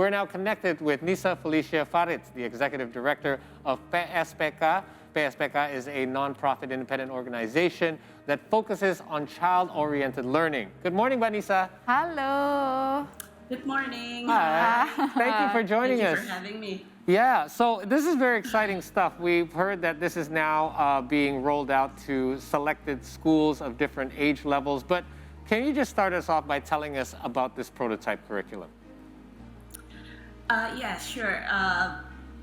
We're now connected with Nisa Felicia Faridz, the Executive Director of PSPK. PSPK is a nonprofit independent organization that focuses on child-oriented learning. Good morning, Nisa. Hello. Good morning. Hi. Thank you for joining us. Thank you for having me. Yeah, so this is very exciting stuff. We've heard that this is now being rolled out to selected schools of different age levels, but can you just start us off by telling us about this prototype curriculum? Yeah, sure.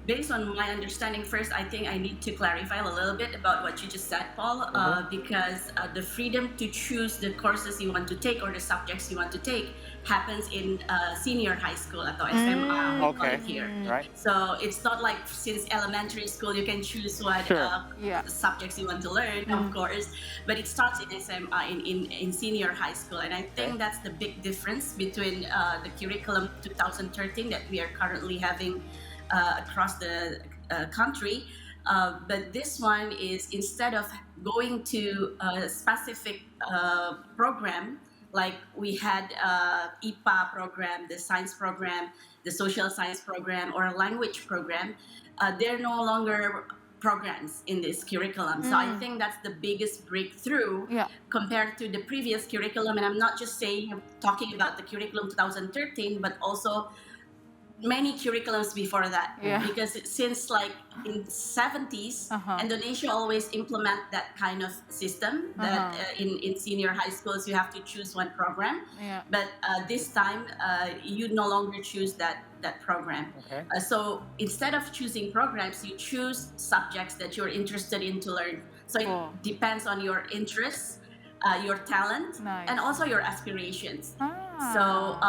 Based on my understanding, first, I think I need to clarify a little bit about what you just said, Paul, because the freedom to choose the courses you want to take or the subjects you want to take happens in senior high school atau SMA, we call it here. Right. So it's not like since elementary school you can choose what subjects you want to learn, of course, but it starts in SMA, in senior high school. And I think that's the big difference between the curriculum 2013 that we are currently having across the country. But this one is, instead of going to a specific program, like we had IPA program, the science program, the social science program, or a language program, they're no longer programs in this curriculum. So I think that's the biggest breakthrough compared to the previous curriculum. And I'm not just talking about the curriculum 2013, but also many curriculums before that, because since like in 70s, Indonesia always implement that kind of system that in senior high schools you have to choose one program, but this time you no longer choose that program. So instead of choosing programs, you choose subjects that you're interested in to learn. So it depends on your interests, your talent, and also your aspirations. So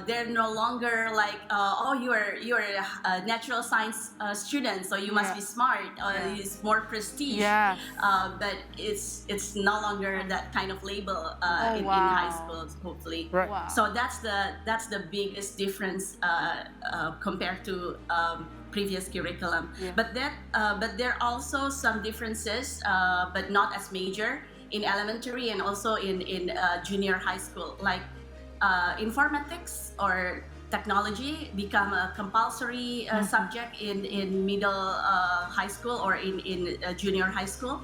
they're no longer like, oh, you're a natural science student, so you must be smart. It's more prestige. But it's no longer that kind of label in high schools, hopefully. So that's the biggest difference compared to previous curriculum. But there are also some differences, but not as major, in elementary and also in junior high school. Like informatics or technology become a compulsory subject in middle high school or in junior high school.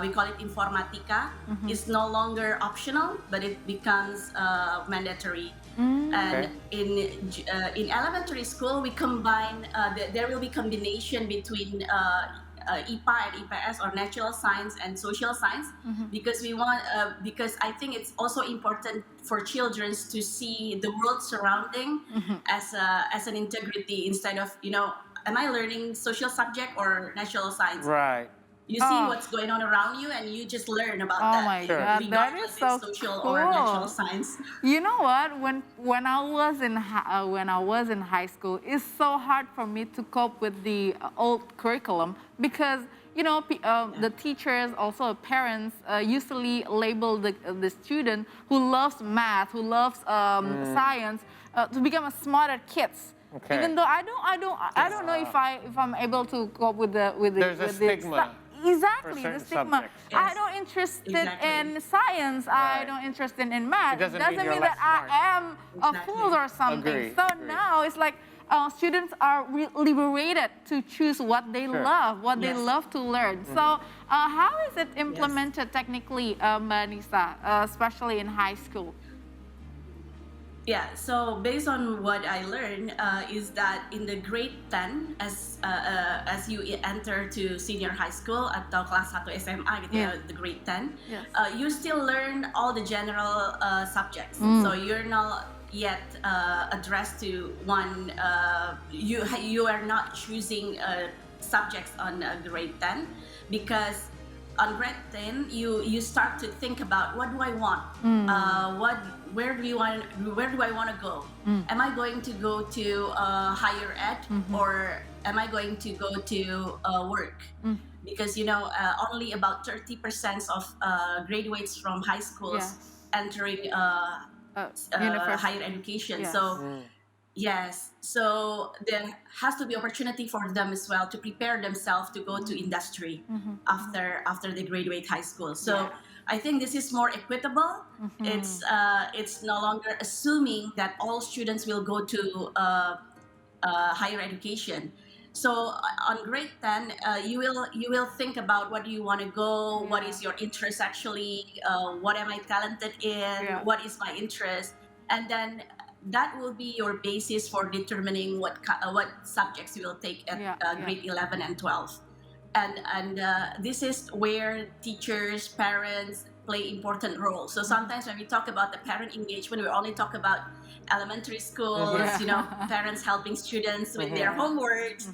We call it informatika. It's no longer optional, but it becomes mandatory. And in elementary school, we combine. There will be combination between IPA and IPS, or natural science and social science, because we want because I think it's also important for children to see the world surrounding as an integrity, instead of, am I learning social subject or natural science? Right. You see what's going on around you, and you just learn about that. Oh my God, that is so social cool. or natural science. You know what? When I was in high school, it's so hard for me to cope with the old curriculum, because the teachers, also parents, usually label the student who loves math, who loves science, to become a smarter kids. Even though I don't know if I'm able to cope with the There's a stigma. Exactly, the stigma. I don't interested in science. I don't interested in math. It doesn't mean that I am a fool or something. So now it's like students are liberated to choose what they love, what they love to learn. So how is it implemented technically, Nisa, especially in high school? Yeah, so based on what I learned is that in the grade 10, as you enter to senior high school atau kelas 1 SMA gitu ya, the grade 10, you still learn all the general subjects. So you're not yet addressed to one, you are not choosing subjects on grade 10, because on grade 10 you start to think about, what do I want? Where do I want to go? Am I going to go to higher ed, or am I going to go to work? Because only about 30% of graduates from high schools entering higher education. So yes, so there has to be opportunity for them as well to prepare themselves to go to industry after they graduate high school. So I think this is more equitable. It's no longer assuming that all students will go to higher education. So on grade 10, you will think about what do you want to go, what is your interest actually, what am I talented in, what is my interest, and then that will be your basis for determining what subjects you will take at grade 11 and 12. And this is where teachers, parents play important roles. So sometimes when we talk about the parent engagement, we only talk about elementary schools, parents helping students with their homeworks.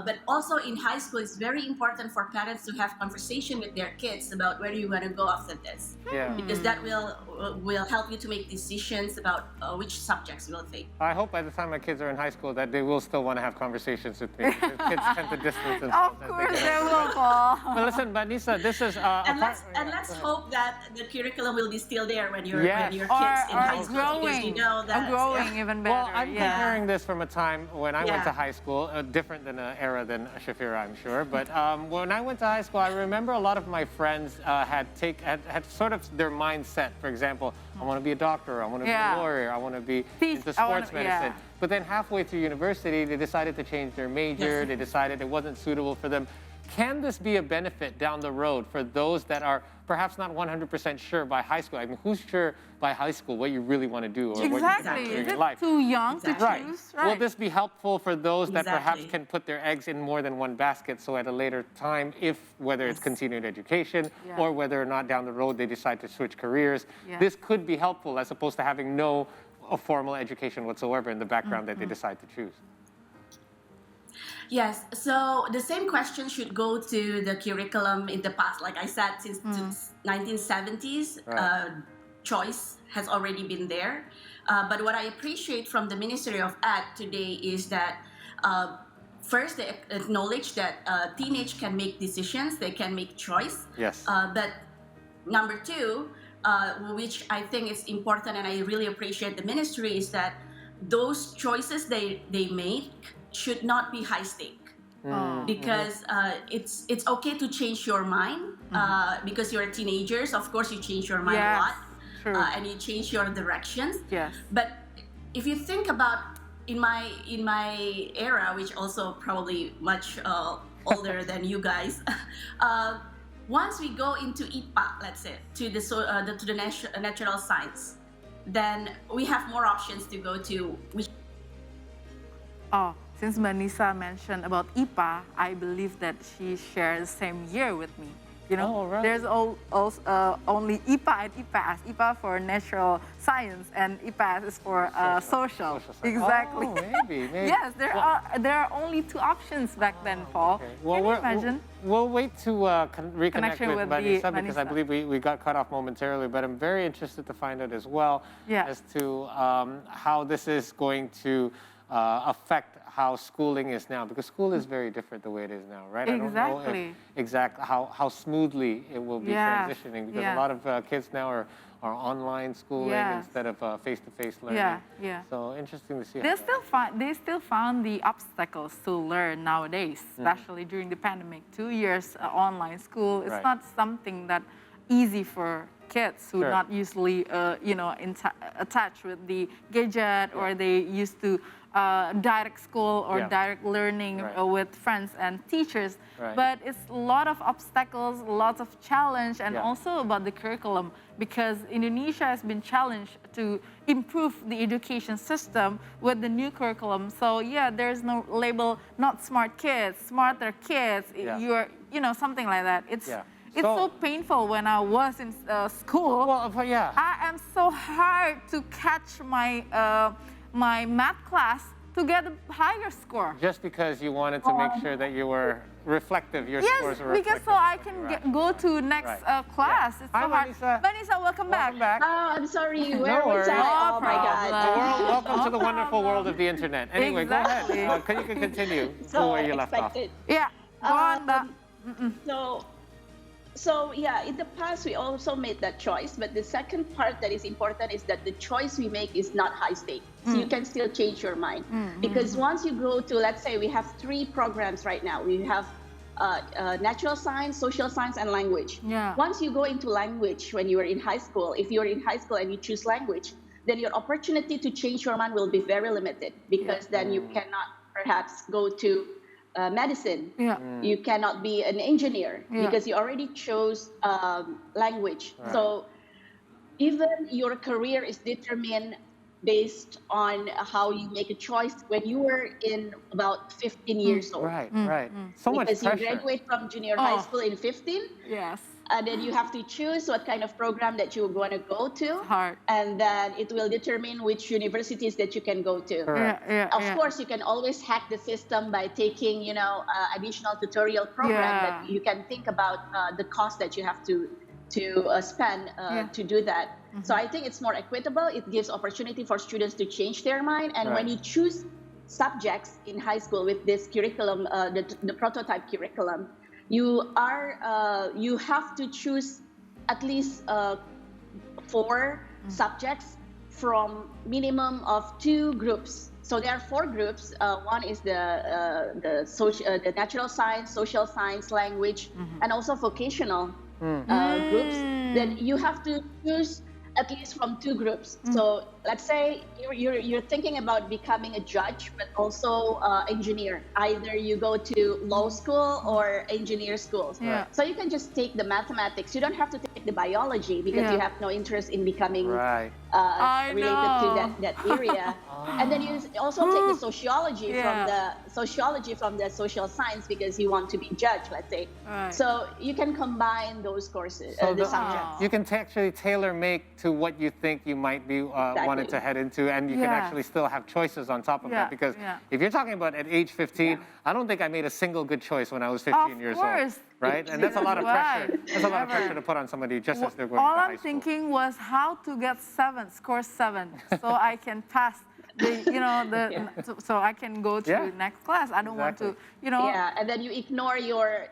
But also in high school, it's very important for parents to have conversation with their kids about where you want to go after this. Because that will help you to make decisions about which subjects you will take. I hope by the time my kids are in high school that they will still want to have conversations with me. Kids tend to distance themselves. Of course they will, Paul. But listen, but Nisa, this is... and let's hope that the curriculum will be still there when your kids in high school, because you know that growing even better. Well, I'm comparing this from a time when I went to high school, different than an era than Shafira, I'm sure. But when I went to high school, I remember a lot of my friends had sort of their mindset. For example, I want to be a doctor, I want to be a lawyer, I want to be into sports medicine. But then halfway through university, they decided to change their major. They decided it wasn't suitable for them. Can this be a benefit down the road for those that are perhaps not 100% sure by high school? I mean, who's sure by high school what you really want to do or what you want to do in your life? Too young to choose? Right. Will this be helpful for those that perhaps can put their eggs in more than one basket, so at a later time, whether it's continued education or whether or not down the road they decide to switch careers, this could be helpful as opposed to having no formal education whatsoever in the background that they decide to choose? Yes, so the same question should go to the curriculum in the past. Like I said, since 1970s, choice has already been there. But what I appreciate from the Ministry of Ed today is that first they acknowledge that teenage can make decisions, they can make choice. Yes. But number two, which I think is important and I really appreciate the ministry, is that those choices they make should not be high stake. Because it's okay to change your mind because you're teenagers. Of course, you change your mind a lot, and you change your directions. Yes. But if you think about in my era, which also probably much older than you guys, once we go into IPA, let's say to the natural science, then we have more options to go to. Since Nisa mentioned about IPA, I believe that she shares the same year with me. You know, there's also only IPA and IPAS. IPA for natural science and IPAS is for social. Exactly. Oh, maybe. Yes, there are only two options back then, Paul. Okay. Well, Can you imagine? We'll wait to reconnect with Nisa because I believe we got cut off momentarily, but I'm very interested to find out as well as to how this is going to affect how schooling is now, because school is very different the way it is now, right? Exactly. I don't know exactly how smoothly it will be transitioning, because a lot of kids now are online schooling instead of face-to-face learning. So interesting to see. They still found the obstacles to learn nowadays, especially during the pandemic. 2 years online school is not something that easy for kids who are not usually attached with the gadget, or they used to direct school or direct learning with friends and teachers. But it's a lot of obstacles, lots of challenge, and also about the curriculum, because Indonesia has been challenged to improve the education system with the new curriculum. So there's no label, not smart kids, smarter kids, you're, something like that. It's so painful when I was in school. Well, I am so hard to catch my my math class to get a higher score. Just because you wanted to make sure that you were reflective, your scores were reflective. Yes, because so I can go to next class. It's so hard. Vanessa, welcome back. Oh, I'm sorry. Where was I? Oh my God. Welcome to the wonderful world of the internet. Anyway, go ahead. You can continue where you left off. Yeah, go on. So in the past we also made that choice, but the second part that is important is that the choice we make is not high stake. So you can still change your mind. Because once you go to, let's say we have 3 programs right now. We have natural science, social science, and language. Once you go into language when you are in high school, if you're in high school and you choose language, then your opportunity to change your mind will be very limited, because then you cannot perhaps go to medicine. You cannot be an engineer because you already chose language. Right. So even your career is determined based on how you make a choice when you were in about 15 years old. Right, right. So much Because pressure. you graduate from junior high school in 15. Yes. And then you have to choose what kind of program that you want to go to. Hard. And then it will determine which universities that you can go to. Correct. Of course, you can always hack the system by taking, additional tutorial program that you can think about the cost that you have to spend to do that. So I think it's more equitable. It gives opportunity for students to change their mind. And when you choose subjects in high school with this curriculum, the prototype curriculum, you have to choose at least 4 subjects from minimum of 2 groups. So there are 4 groups. One is the natural science, social science, language, and also vocational groups. Then you have to choose at least from 2 groups. So let's say you're thinking about becoming a judge, but also engineer. Either you go to law school or engineer schools. So you can just take the mathematics. You don't have to take the biology because you have no interest in becoming related to that area. And then you also take the sociology from the social science because you want to be judge, let's say. So you can combine those courses, the subjects. You can actually tailor make to what you think you might be wanted to head into, and you can actually still have choices on top of that. Because if you're talking about at age 15, I don't think I made a single good choice when I was 15 years old. Right? And that's a lot of pressure. That's a lot of pressure to put on somebody just as they're going to high school. All I'm thinking was how to get score 7, so I can pass. So I can go to next class. I don't want to, Yeah, and then you ignore your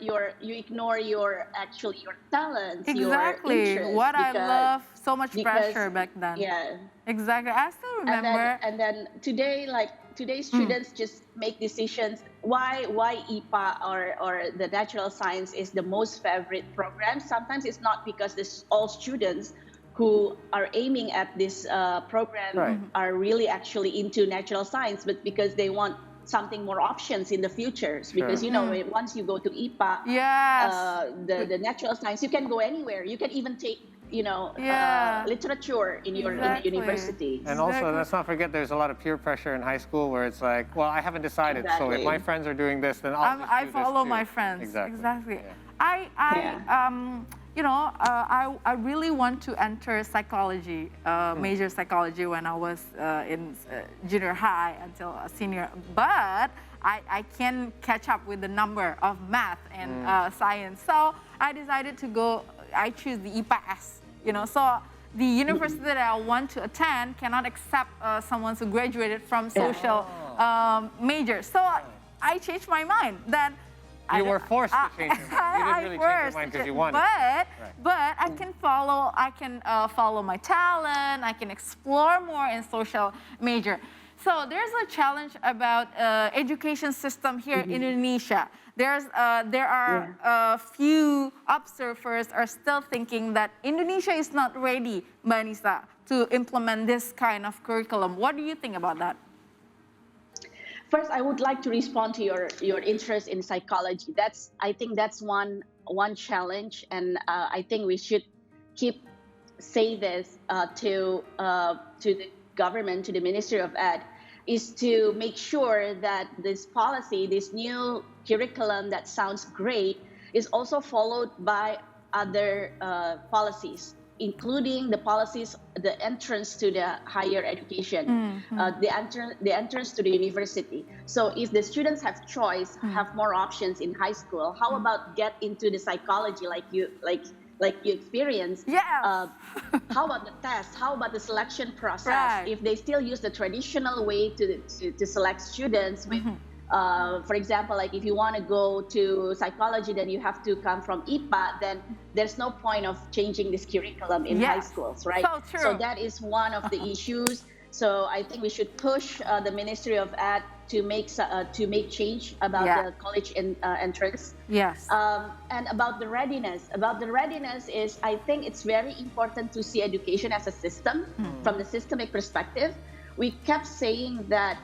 talents, exactly. your interests. What I love, so much pressure back then. Yeah. Exactly. I still remember. And then today's students just make decisions. Why IPA or the natural science is the most favorite program? Sometimes it's not because all students who are aiming at this program are really actually into natural science, but because they want something more options in the future. Because once you go to IPA, the natural science, you can go anywhere. You can even take literature in your university. And also, let's not forget, there's a lot of peer pressure in high school where it's like, well, I haven't decided. So if my friends are doing this, then I follow my friends. Exactly. Yeah. I really want to enter psychology, major psychology when I was in junior high until a senior, but I can't catch up with the number of math and science. So I decided to I choose the IPAS, so the university that I want to attend cannot accept someone who graduated from social major. So I changed my mind. Then you were forced to change your mind. You didn't really change your mind because you wanted. But I can follow my talent. I can explore more in social major. So there's a challenge about education system here in Indonesia. There are a few observers are still thinking that Indonesia is not ready, Mbak Nisa, to implement this kind of curriculum. What do you think about that? First, I would like to respond to your interest in psychology. I think that's one challenge, and I think we should say this to the government, to the Ministry of Ed, is to make sure that this policy, this new curriculum that sounds great, is also followed by other policies, including the policies, the entrance to the higher education, the entrance to the university. So if the students have choice, have more options in high school, how about get into the psychology like you experienced? Yeah. How about the test? How about the selection process? If they still use the traditional way to select students with, for example, like if you want to go to psychology, then you have to come from IPA, then there's no point of changing this curriculum in high schools, right? So true. So that is one of the issues. So I think we should push the Ministry of Ed to make change about the college entrance. Yes. And about the readiness. About the readiness is, I think it's very important to see education as a system from the systemic perspective. we kept saying that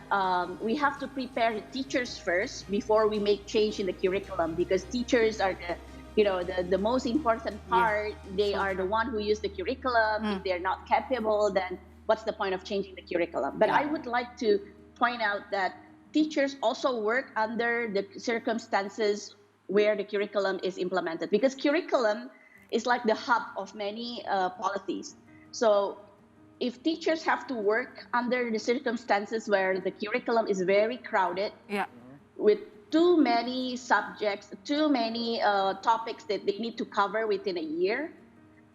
we have to prepare the teachers first before we make change in the curriculum, because teachers are the most important part. They are the one who use the curriculum. If they're not capable, then what's the point of changing the curriculum? But I would like to point out that teachers also work under the circumstances where the curriculum is implemented, because curriculum is like the hub of many policies. So if teachers have to work under the circumstances where the curriculum is very crowded, with too many subjects, too many topics that they need to cover within a year,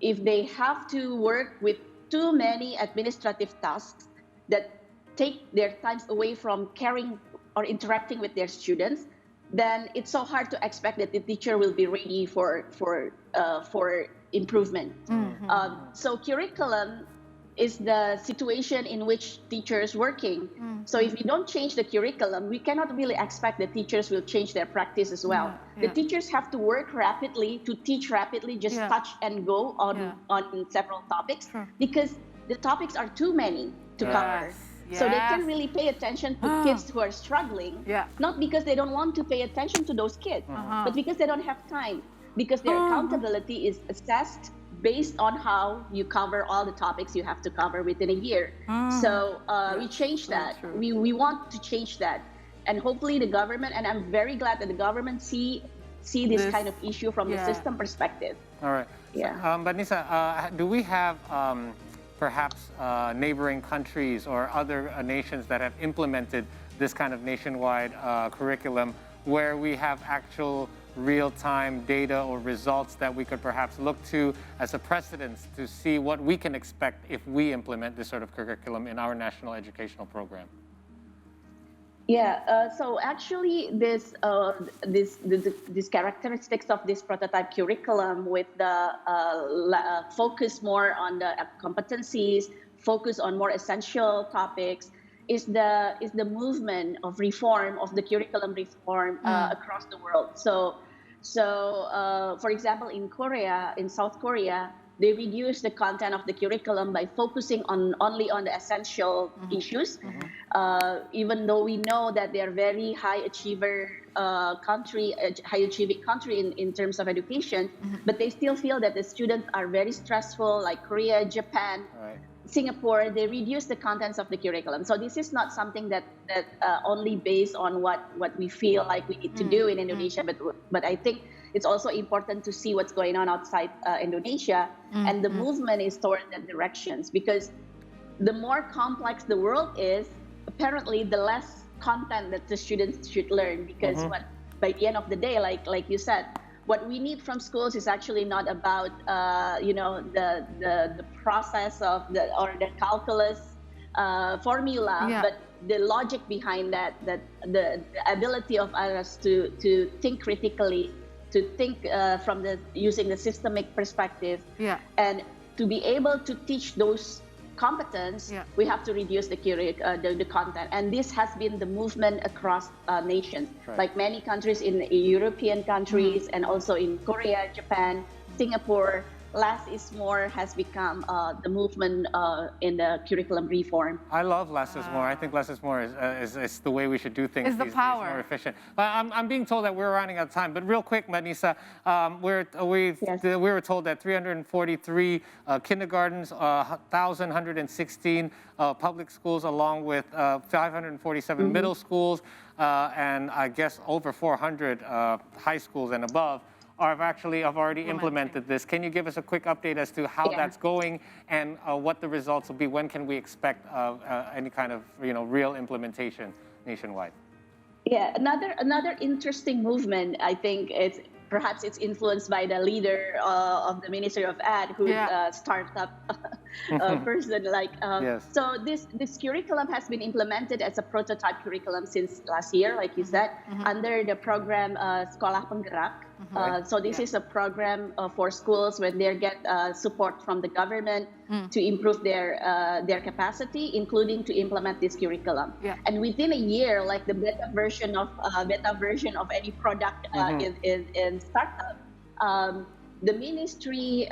if they have to work with too many administrative tasks that take their time away from caring or interacting with their students, then it's so hard to expect that the teacher will be ready for improvement. So curriculum is the situation in which teachers working. So if we don't change the curriculum, we cannot really expect the teachers will change their practice as well. The teachers have to work rapidly, to teach rapidly, just touch and go on several topics, because the topics are too many to cover. So they can really pay attention to kids who are struggling, not because they don't want to pay attention to those kids, but because they don't have time, because their accountability is assessed based on how you cover all the topics you have to cover within a year. So we changed that. We want to change that. And hopefully the government, and I'm very glad that the government see this kind of issue from the system perspective. All right. But Nisa, do we have perhaps neighboring countries or other nations that have implemented this kind of nationwide curriculum where we have actual real-time data or results that we could perhaps look to as a precedence to see what we can expect if we implement this sort of curriculum in our national educational program? So actually this characteristics of this prototype curriculum, with the focus more on the competencies, focus on more essential topics, is the movement of reform, of the curriculum reform across the world. So for example, in South Korea, they reduce the content of the curriculum by focusing only on the essential issues, even though we know that they are very high achieving country in terms of education, but they still feel that the students are very stressful, like Korea, Japan, Singapore. They reduce the contents of the curriculum. So this is not something that only based on what we feel like we need to do in Indonesia, but I think it's also important to see what's going on outside Indonesia, and the movement is toward that directions, because the more complex the world is, apparently the less content that the students should learn, because by the end of the day, like you said, what we need from schools is actually not about the process of the calculus formula, but the logic behind that the ability of us to think critically, to think from using the systemic perspective, and to be able to teach those competence, we have to reduce the content. And this has been the movement across nations, like many countries in European countries, and also in Korea, Japan, Singapore. Less is more has become the movement in the curriculum reform. I love less is more. I think less is more is the way we should do things. Is the power. More efficient. But I'm being told that we're running out of time. But real quick, Nisa, we were told that 343 kindergartens, 1,116 public schools, along with 547 middle schools, and I guess over 400 high schools and above have already implemented this. Can you give us a quick update as to how that's going and what the results will be? When can we expect any kind of real implementation nationwide? Another interesting movement. I think perhaps it's influenced by the leader of the Ministry of Ed, who's a startup person. So this curriculum has been implemented as a prototype curriculum since last year, like you said, under the program Sekolah Penggerak. So this is a program for schools when they get support from the government to improve their capacity, including to implement this curriculum. And within a year, like the beta version of any product in startup, the ministry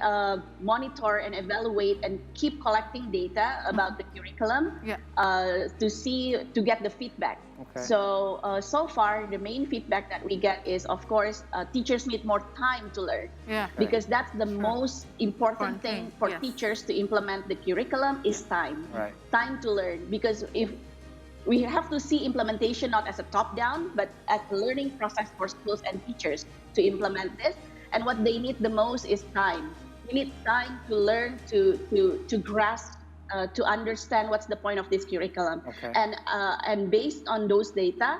monitor and evaluate and keep collecting data about the curriculum to get the feedback. Okay. So so far, the main feedback that we get is, of course, teachers need more time to learn. Yeah. Because that's the most important thing for teachers to implement the curriculum is time. Right. Time to learn. Because if we have to see implementation not as a top-down, but as a learning process for schools and teachers to implement this. And what they need the most is time. We need time to learn, to grasp, to understand what's the point of this curriculum. Okay. And based on those data,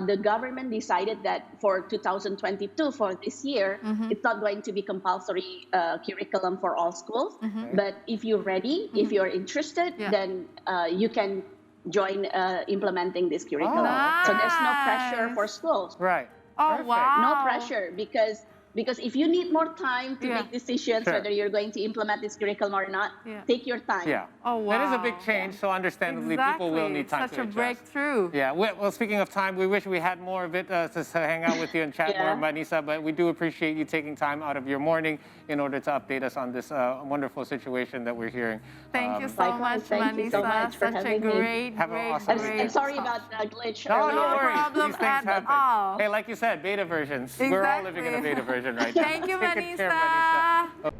the government decided that for 2022, for this year, it's not going to be compulsory curriculum for all schools. But if you're ready, if you're interested, then you can join implementing this curriculum. Nice. So there's no pressure for schools. Right. Oh, Perfect. wow. No pressure because if you need more time to make decisions whether you're going to implement this curriculum or not, take your time. Yeah. Oh, wow. That is a big change, so understandably people will need time Such to a adjust. breakthrough. Yeah, well, speaking of time, we wish we had more of it to hang out with you and chat more about Nisa, but we do appreciate you taking time out of your morning in order to update us on this wonderful situation that we're hearing. Thank you so much, Thank you so much for Such a having me. great, Have an great, awesome great. I'm sorry about the glitch No, earlier. no worries. problem These things at happen. all. Hey, like you said, beta versions. We're all living in a Exactly. beta version right now. Thank you, Take good care, Manisa. Manisa.